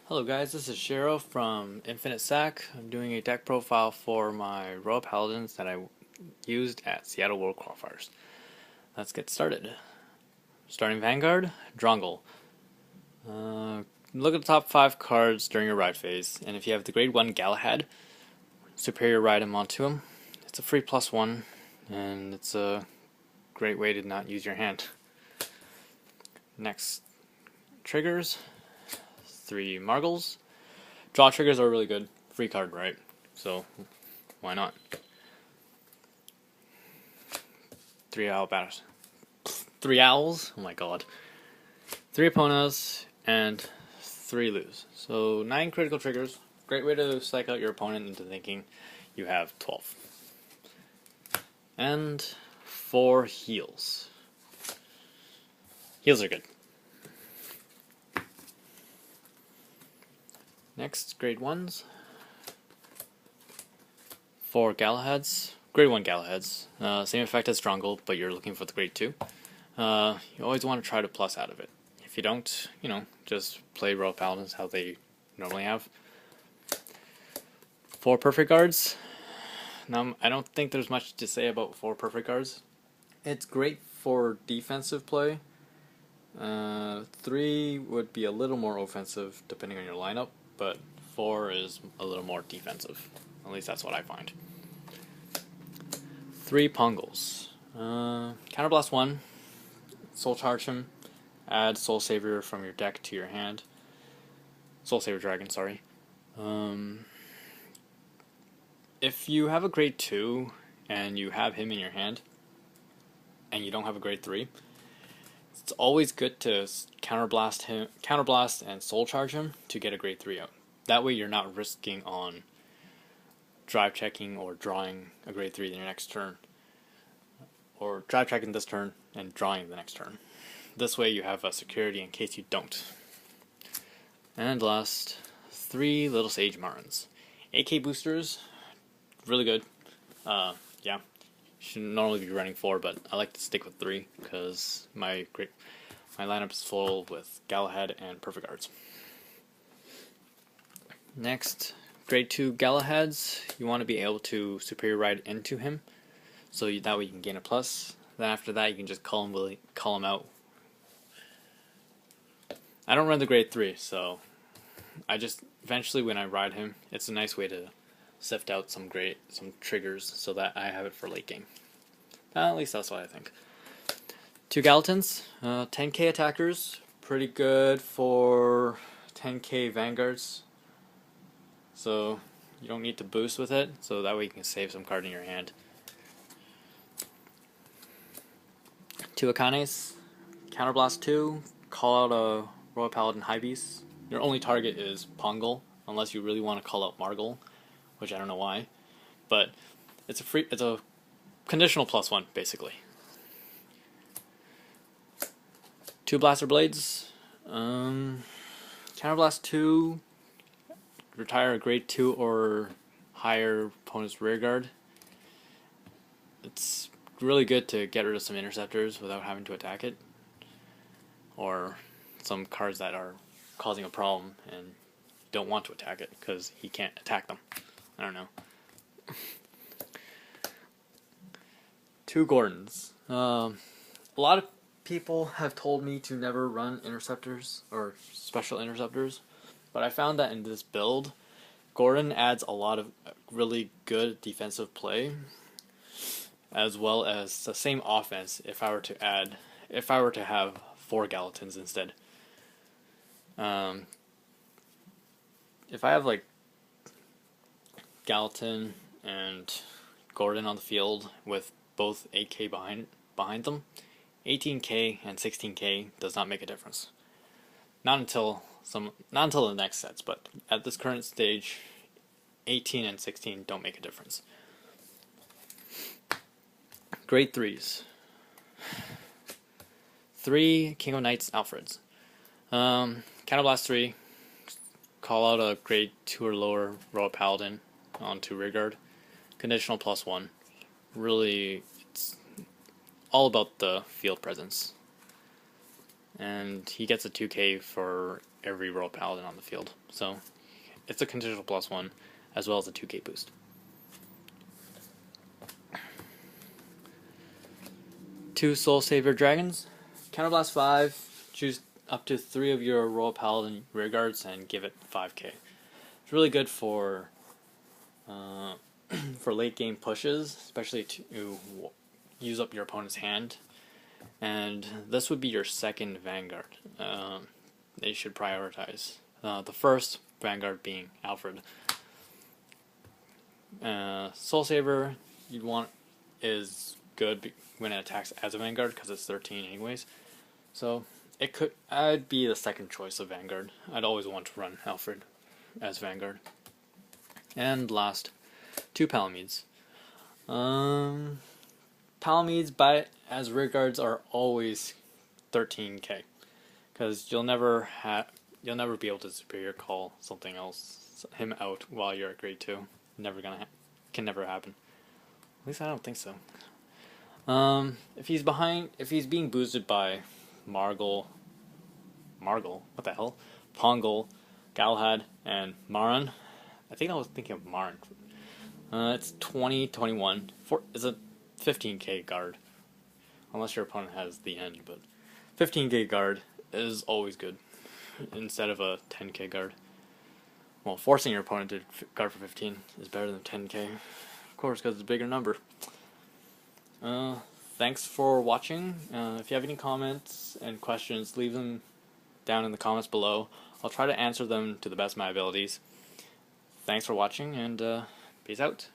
Hello guys, this is Shiro from Infinite Sack. I'm doing a deck profile for my Royal Paladins that I used at Seattle World Qualifiers. Let's get started. Starting Vanguard, Drongle. Look at the top 5 cards during your ride phase, and if you have the grade 1 Galahad, superior ride him onto him. It's a free +1, and it's a great way to not use your hand. Next, triggers. 3 Margles. Draw triggers are really good. Free card, right? So, why not? 3 Owl Batters. 3 Owls? Oh my god. 3 opponents, and 3 lose. So, 9 critical triggers. Great way to psych out your opponent into thinking you have 12. And 4 heals. Heals are good. Next, grade 1s. 4 Galahads. Grade 1 Galahads. Same effect as Drongle, but you're looking for the grade 2. You always want to try to plus out of it. If you don't, just play Royal Paladins how they normally have. 4 Perfect Guards. Now, I don't think there's much to say about 4 Perfect Guards. It's great for defensive play. 3 would be a little more offensive depending on your lineup, but 4 is a little more defensive. At least that's what I find. 3 Pongles. Counterblast 1. Soul Charge him. Add Soul Savior from your deck to your hand. Soul Savior Dragon, sorry. If you have a grade 2 and you have him in your hand, and you don't have a grade 3, it's always good to counterblast and soul charge him to get a grade 3 out. That way you're not risking on drive checking or drawing a grade 3 in your next turn. Or drive checking this turn and drawing the next turn. This way you have a security in case you don't. And last, 3 Little Sage Marins. AK boosters, really good. Yeah. Should normally be running 4, but I like to stick with 3 because my lineup is full with Galahad and Perfect Guards. Next, grade 2 Galahads. You want to be able to superior ride into him, so that way you can gain a plus. Then after that, you can just call him out. I don't run the grade 3, so I just eventually when I ride him, it's a nice way to sift out some triggers so that I have it for late game. At least that's what I think. 2 Galatons, 10k attackers, pretty good for 10k Vanguards. So you don't need to boost with it, so that way you can save some card in your hand. 2 Akanes, Counterblast 2, call out a Royal Paladin High Beast. Your only target is Pongle, unless you really want to call out Margle, which I don't know why, but it's a conditional +1 basically. 2 Blaster Blades, Counterblast 2, retire a grade 2 or higher opponent's rear guard. It's really good to get rid of some interceptors without having to attack it, or some cards that are causing a problem and don't want to attack it because he can't attack them. I don't know. 2 Gordons. A lot of people have told me to never run interceptors or special interceptors, but I found that in this build, Gordon adds a lot of really good defensive play, as well as the same offense if I were to have 4 Galatons instead. If I have like Gallatin and Gordon on the field with both 8k behind them, 18k and 16k does not make a difference. Not until the next sets, but at this current stage, 18 and 16 don't make a difference. Grade 3s. 3 King of Knights Alfreds. Counterblast 3, call out a grade 2 or lower Royal Paladin onto rearguard. Conditional +1. Really, it's all about the field presence. And he gets a 2k for every Royal Paladin on the field. So it's a conditional +1 as well as a 2k boost. Two Soul Saver Dragons. Counterblast 5, choose up to 3 of your Royal Paladin rearguards and give it 5k. It's really good for for late game pushes, especially to use up your opponent's hand. And this would be your second Vanguard. They should prioritize. The first Vanguard being Alfred. Soul Saver you'd want is good when it attacks as a Vanguard because it's 13 anyways. So I'd be the second choice of Vanguard. I'd always want to run Alfred as Vanguard. And last, 2 Palamedes. Palamedes as rearguards are always 13k, because you'll never be able to superior call something else him out while you're at grade 2. Can never happen. At least I don't think so. If he's being boosted by Pongal, Galahad, and Maran. I think I was thinking of Maran. It's 20-21. It's a 15k guard, unless your opponent has the end. But 15k guard is always good instead of a 10k guard. Well, forcing your opponent to guard for 15 is better than 10k, of course, because it's a bigger number. Thanks for watching. If you have any comments and questions, leave them down in the comments below. I'll try to answer them to the best of my abilities. Thanks for watching, and peace out.